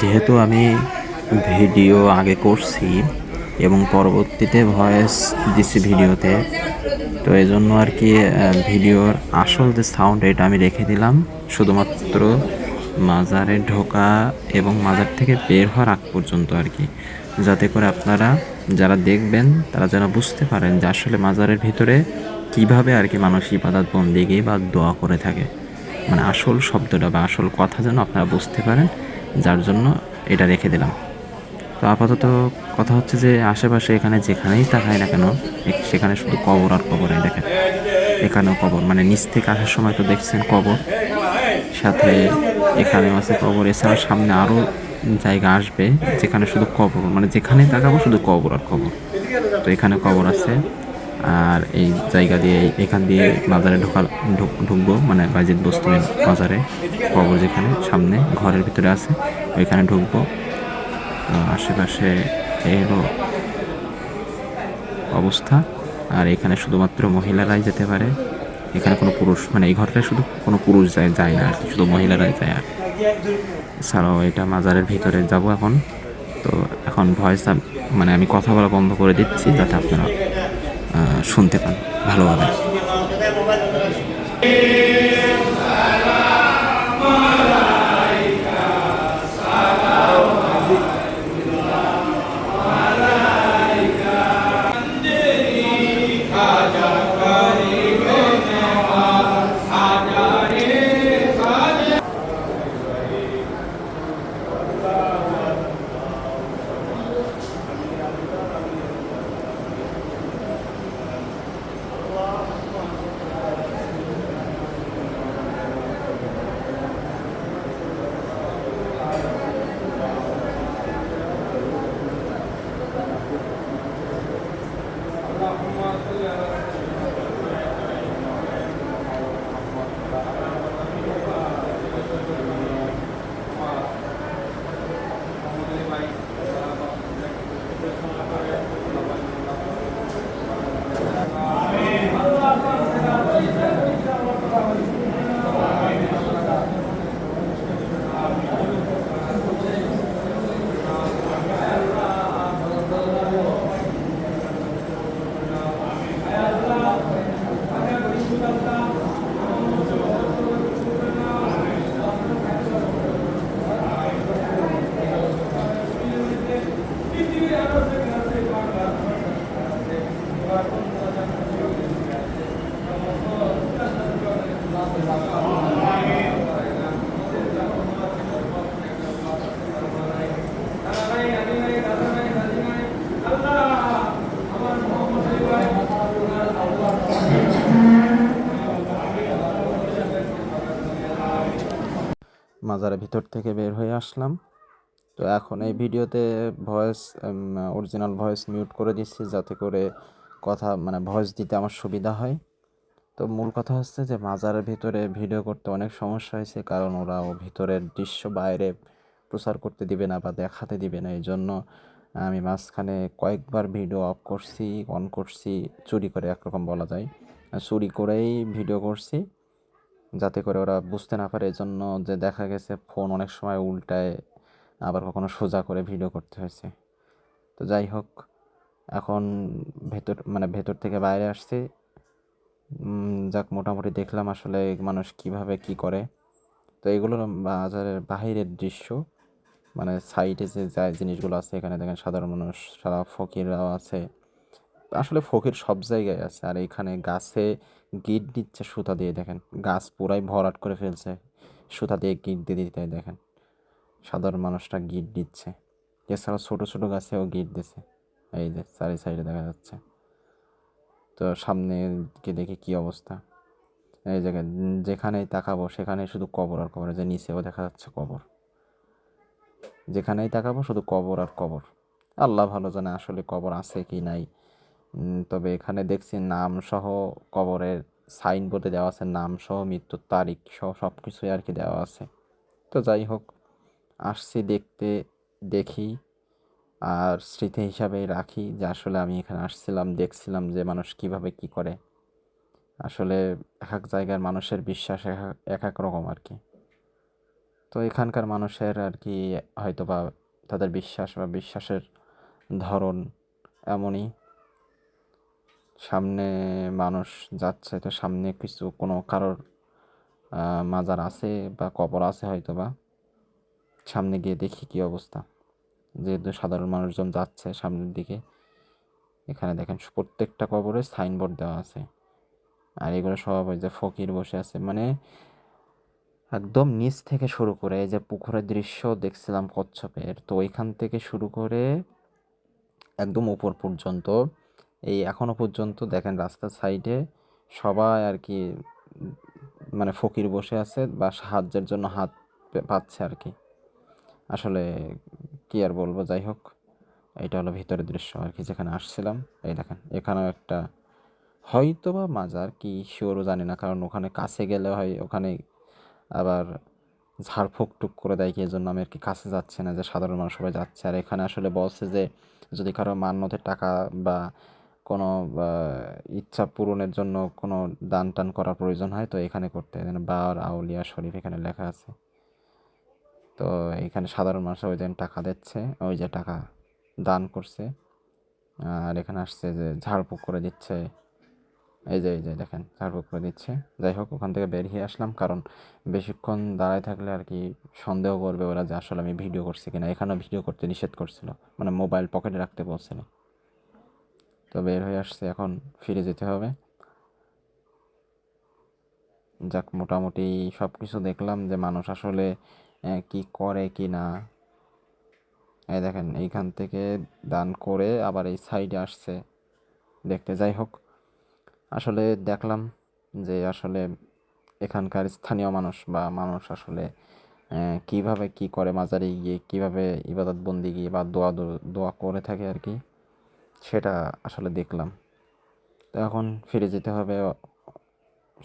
যেহেতু আমি ভিডিও আগে করছি এবং পরবর্তীতে ভয়েস দিছি ভিডিওতে, তো এই জন্য আর কি ভিডিওর আসল যে সাউন্ড এটা আমি রেখে দিলাম শুধুমাত্র মাজারে ঢোকা এবং মাজার থেকে বের হওয়ার আগ পর্যন্ত আর কি, যাতে করে আপনারা যারা দেখবেন তারা যেন বুঝতে পারেন যে আসলে মাজারের ভিতরে কিভাবে আর কি মানুষ ইবাদত বন্দেগি বা দোয়া করে থাকে, মানে আসল শব্দটা বা আসল কথা যেন আপনারা বুঝতে পারেন, যার জন্য এটা রেখে দিলাম। তো আপাতত কথা হচ্ছে যে আশেপাশে এখানে যেখানেই তাকাই না কেন সেখানে শুধু কবর আর কবর। এই দেখেন এখানেও কবর, মানে নিচ থেকে আসার সময় তো দেখছেন কবর, সাথে এখানেও আছে কবর। এছাড়া সামনে আরও জায়গা আসবে যেখানে শুধু কবর, মানে যেখানেই তাকাবো শুধু কবর আর কবর। তো এখানে কবর আছে, আর এই জায়গা দিয়ে এখান দিয়ে বাজারে ঢুকবো, মানে বাজিদ বস্তুর বাজারে কবর যেখানে সামনে ঘরের ভিতরে আছে ওইখানে ঢুকবো। তো আশেপাশে এই হলো অবস্থা। আর এখানে শুধুমাত্র মহিলারাই যেতে পারে, এখানে কোনো পুরুষ, মানে এই ঘরটায় শুধু কোনো পুরুষ যায় না আর কি, শুধু মহিলারাই যায়। আর এছাড়াও এটা মাজারের ভিতরে যাব এখন। তো এখন ভয়েস মানে আমি কথা বলা বন্ধ করে দিচ্ছি যাতে আপনারা শুনতে পান ভালোভাবে। মাজারের ভিতর থেকে বের হয়ে আসলাম। তো এখন এই ভিডিওতে ভয়েস, অরিজিনাল ভয়েস মিউট করে দিচ্ছি যাতে করে কথা, মানে ভয়েস দিতে আমার সুবিধা হয়। তো মূল কথা হচ্ছে যে মাজারের ভিতরে ভিডিও করতে অনেক সমস্যা হয়েছে, কারণ ওরা ভিতরের দৃশ্য বাইরে প্রচার করতে দিবে না বা দেখাতে দিবে না। এই জন্য আমি মাঝখানে কয়েকবার ভিডিও অফ করছি, অন করছি, চুরি করে একরকম বলা যায়, চুরি করেই ভিডিও করছি যাতে করে ওরা বুঝতে না পারে। এই জন্য যে দেখা গেছে ফোন অনেক সময় উল্টায়, আবার কখনো সোজা করে ভিডিও করতে হয়েছে। তো যাই হোক, এখন ভেতর থেকে বাইরে আসছি। যাক, মোটামুটি দেখলাম আসলে মানুষ কিভাবে কি করে। তো এগুলো বাজারের বাহিরের দৃশ্য, মানে সাইডে যে জিনিসগুলো আছে এখানে দেখেন সাধারণ মানুষ, সারা ফকিররাও আছে। আসলে ফকির সব জায়গায় আছে। আর এখানে গাছে গিট দিচ্ছে সুতা দিয়ে, দেখেন গাছ পুরাই ভরাট করে ফেলছে, সুতা দিয়ে গিট দিয়ে দিতে দেখেন সাধারণ মানুষটা গিট দিচ্ছে। এছাড়া ছোটো ছোটো গাছেও গিট দিছে, এই যে চারি সাইডে দেখা যাচ্ছে। তো সামনে দিকে দেখি কী অবস্থা, এই জায়গায় যেখানেই তাকাবো সেখানে শুধু কবর আর কবর। যে নিচেও দেখা যাচ্ছে কবর, যেখানেই তাকাবো শুধু কবর আর কবর। আল্লাহ ভালো জানে আসলে কবর আছে কি নাই। তবে এখানে দেখছি নাম সহ কবরের সাইনবোর্ডে দেওয়া আছে, নাম সহ মৃত্যুর তারিখ সহ সব কিছুই আর কি দেওয়া আছে। তো যাই হোক, আসছি দেখতে, দেখি আর স্মৃতি হিসাবেই রাখি যে আসলে আমি এখানে আসছিলাম, দেখছিলাম যে মানুষ কিভাবে কি করে। আসলে এক এক জায়গার মানুষের বিশ্বাস এক এক রকম আর কি। তো এখানকার মানুষের আর কি হয়তো বা তাদের বিশ্বাস বা বিশ্বাসের ধরন এমনই। সামনে মানুষ যাচ্ছে, তো সামনে কিছু কোনো কারোর মাজার আছে বা কবর আছে হয়তো বা। সামনে গিয়ে দেখি কি অবস্থা, যেহেতু সাধারণ মানুষজন যাচ্ছে সামনের দিকে। এখানে দেখেন প্রত্যেকটা কবরে সাইনবোর্ড দেওয়া আছে, আর এগুলো সব ওই যে ফকির বসে আছে, মানে একদম নিচ থেকে শুরু করে এই যে পুকুরের দৃশ্য দেখছিলাম কচ্ছপের, তো ওইখান থেকে শুরু করে একদম উপর পর্যন্ত এই এখনো পর্যন্ত দেখেন রাস্তার সাইডে সবাই আর কি মানে ফকির বসে আছে বা সাহায্যের জন্য হাত পাচ্ছে আর কি। আসলে কি আর বলবো, যাই হোক, এটা হলো ভিতরের দৃশ্য আর কি যেখানে আসছিলাম। এই দেখেন এখানেও একটা হয়তো বা মাজার, কি শিওরও জানি না, কারণ ওখানে কাছে গেলে হয় ওখানে আবার ঝাড়ফুঁক টুক করে দেয়, কি জন্য আমি আর কি কাছে যাচ্ছে না, যে সাধারণ মানুষ সবাই যাচ্ছে। আর এখানে আসলে বলছে যে যদি কারো মান্যতের টাকা বা কোনো ইচ্ছা পূরণের জন্য কোনো দান টান করার প্রয়োজন হয় তো এখানে করতে, বাবার আউলিয়া শরীফ এখানে লেখা আছে। তো এখানে সাধারণ মানুষ ওই দিন টাকা দিচ্ছে, ওই যে টাকা দান করছে, আর এখানে আসছে যে ঝাড়ফুঁক করে দিচ্ছে। এই যে দেখেন ঝাড়ফুঁক করে দিচ্ছে। যাই হোক, ওখান থেকে বের হয়ে আসলাম, কারণ বেশিক্ষণ দাঁড়ায় থাকলে আর কি সন্দেহ করবে ওরা যে আসলে আমি ভিডিও করছি কিনা। এখানেও ভিডিও করতে নিষেধ করছিল, মানে মোবাইল পকেটে রাখতে বলছিল। তো বের হয়ে আসছে, এখন ফিরে যেতে হবে। যাক, মোটামুটি সব কিছু দেখলাম যে মানুষ আসলে কি করে কি না। এই দেখেন এইখান থেকে দান করে আবার এই সাইডে আসছে দেখতে। যাই হোক, আসলে দেখলাম যে আসলে এখানকার স্থানীয় মানুষ বা মানুষ আসলে কিভাবে কি করে, মাজারে গিয়ে কিভাবে ইবাদত বন্দিগি বা দোয়া করে থাকে আর কি, সেটা আসলে দেখলাম। তো এখন ফিরে যেতে হবে,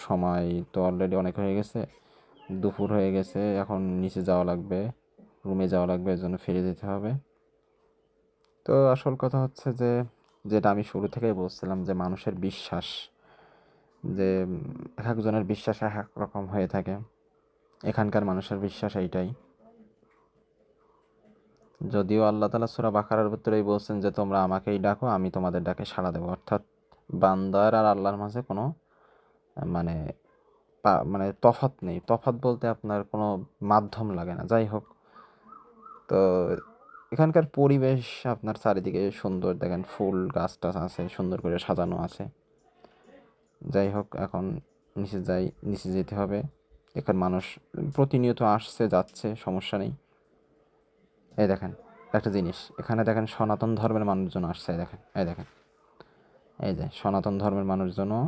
সময় তো অলরেডি অনেক হয়ে গেছে, দুপুর হয়ে গেছে, এখন নিচে যাওয়া লাগবে, রুমে যাওয়া লাগবে, এর জন্য ফিরে যেতে হবে। তো আসল কথা হচ্ছে যে যেটা আমি শুরু থেকেই বলছিলাম, যে মানুষের বিশ্বাস, যে এক একজনের বিশ্বাস এক এক রকম হয়ে থাকে। এখানকার মানুষের বিশ্বাস এইটাই। যদিও আল্লাহ তাআলা সূরা বাকারার ভিতরেই বলছেন যে তোমরা আমাকেই ডাকো, আমি তোমাদের ডাকে সাড়া দেবো। অর্থাৎ বান্দার আর আল্লাহর মাঝে কোনো মানে মানে তফাৎ নেই। তফাৎ বলতে আপনার কোনো মাধ্যম লাগে না। যাই হোক, তো এখানকার পরিবেশ আপনার চারিদিকে সুন্দর, দেখেন ফুল গাছ টাছ আছে, সুন্দর করে সাজানো আছে। যাই হোক, এখন নিচে যেতে হবে। এখানে মানুষ প্রতিনিয়ত আসছে যাচ্ছে, সমস্যা নেই। এই দেখেন একটা জিনিস, এখানে দেখেন সনাতন ধর্মের মানুষজন আসছে। এই দেখেন এই যে সনাতন ধর্মের মানুষজনও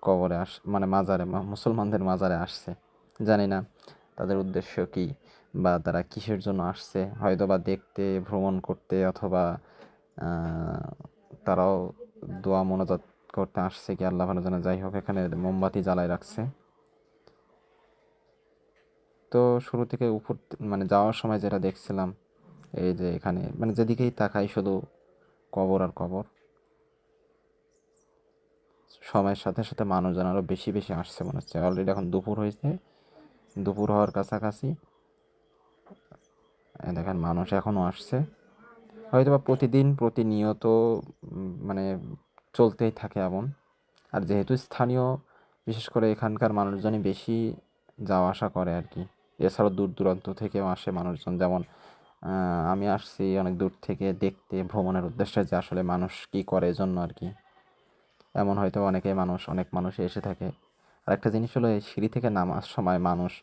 কবরে মানে মাজারে, মুসলমানদের মাজারে আসছে। জানি না তাদের উদ্দেশ্য কী বা তারা কিসের জন্য আসছে, হয়তো বা দেখতে, ভ্রমণ করতে, অথবা তারাও দোয়া মোনাজাত করতে আসছে কি আল্লাহ ভালো জানে। যাই হোক, এখানে মোমবাতি জ্বালায় রাখছে। তো শুরু থেকে উপর মানে যাওয়ার সময় যেটা দেখছিলাম, এই যে এখানে মানে যেদিকেই তাকাই শুধু কবর আর কবর। সময়ের সাথে সাথে মানুষজন আরও বেশি বেশি আসছে মনে হচ্ছে। অলরেডি এখন দুপুর হয়েছে, দুপুর হওয়ার কাছাকাছি। দেখেন মানুষ এখনও আসছে, হয়তো বা প্রতিদিন প্রতিনিয়ত মানে চলতেই থাকে এমন। আর যেহেতু স্থানীয়, বিশেষ করে এখানকার মানুষজনই বেশি যাওয়া আসা করে আর কি। এছাড়াও দূর দূরান্ত থেকেও আসে মানুষজন, যেমন আমি আসছি অনেক দূর থেকে দেখতে, ভ্রমণের উদ্দেশ্যে, যে আসলে মানুষ কী করে এজন্য আর কি। এমন হয়তো অনেক মানুষই এসে থাকে। আর একটা জিনিস হলো, এই সিঁড়ি থেকে নামার সময় মানুষ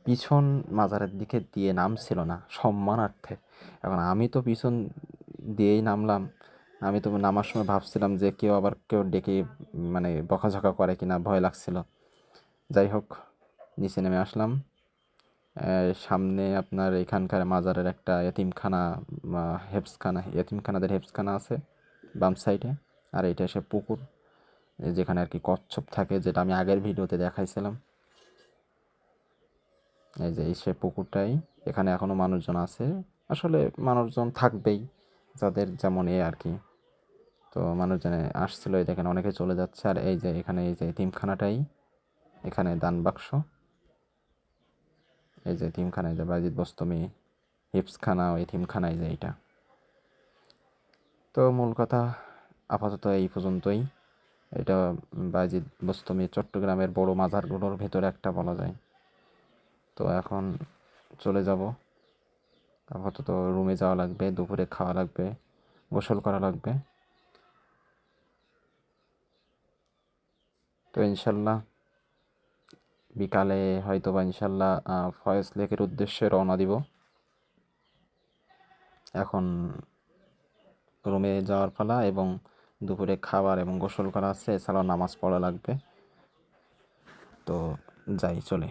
পিছন মাজারের দিকে দিয়ে নামছিল না সম্মানার্থে। এখন আমি তো পিছন দিয়েই নামলাম। আমি তো নামার সময় ভাবছিলাম যে কেউ ডেকে মানে বকাঝকা করে কিনা, ভয় লাগছিল। যাই হোক, নিচে নেমে আসলাম। সামনে আপনার এখানকার মাজারের একটা এতিমখানা, এতিমখানাদের হেফজখানা আছে বাম সাইডে। আর এটা এসে পুকুর, যেখানে আর কি কচ্ছপ থাকে, যেটা আমি আগের ভিডিওতে দেখাইছিলাম। এই যে সে পুকুরটাই, এখানে এখনও মানুষজন আছে। আসলে মানুষজন থাকবেই, যাদের যেমন আর কি। তো মানুষজনে আসছিল, এই দেখেন অনেকে চলে যাচ্ছে। আর এই যে এখানে এই যে এতিমখানাটাই, এখানে দান বাক্স, এই যে এতিমখানা, এই যে বায়েজিদ বোস্তামি হিফজখানা, ওই এতিমখানা, এই যে এইটা। তো মূল কথা আপাতত এই পর্যন্তই। এটা বায়েজিদ বোস্তামি চট্টগ্রামের বড় মাজারগুলোর ভেতরে একটা বলা যায়। তো এখন চলে যাব, আপাতত রুমে যাওয়া লাগবে, দুপুরে খাওয়া লাগবে, গোসল করা লাগবে। তো ইনশাল্লাহ বিকালে হয়তো বা ইনশাল্লাহ ফয়েজ লেকের উদ্দেশ্যে রওনা দিব। এখন রুমে যাওয়ার পালা, এবং দুপুরে খাবার এবং গোসল করা আছে, এছাড়াও নামাজ পড়া লাগবে। তো যাই, চলে।